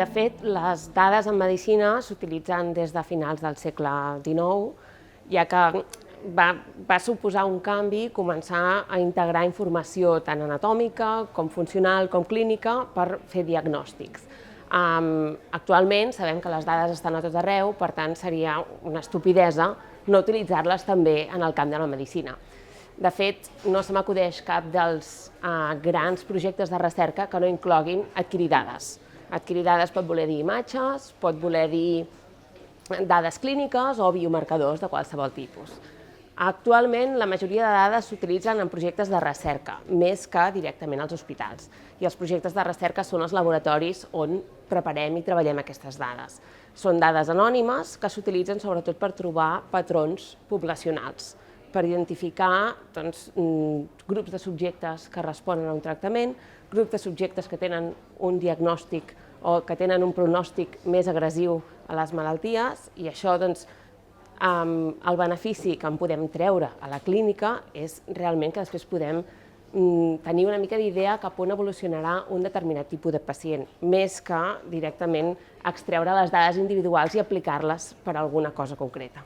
De fet, les dades en medicina s'utilitzen des de finals del segle XIX, ja que va suposar un canvi començar a integrar informació tant anatòmica com funcional com clínica per fer diagnòstics. Actualment sabem que les dades estan a tot arreu, per tant seria una estupidesa no utilitzar-les també en el camp de la medicina. De fet, no se m'acudeix cap dels grans projectes de recerca que no incloguin adquirir dades. Adquirir dades pot voler dir imatges, pot voler dir dades clíniques o biomarcadors de qualsevol tipus. Actualment, la majoria de dades s'utilitzen en projectes de recerca, més que directament als hospitals. I els projectes de recerca són els laboratoris on preparem i treballem aquestes dades. Són dades anònimes que s'utilitzen sobretot per trobar patrons poblacionals, per identificar grups de subjectes que responen a un tractament, grups de subjectes que tenen un diagnòstic o que tenen un pronòstic més agressiu a les malalties, i això, el benefici que en podem treure a la clínica és realment que després podem tenir una mica d'idea cap on evolucionarà un determinat tipus de pacient, més que directament extreure les dades individuals i aplicar-les per a alguna cosa concreta.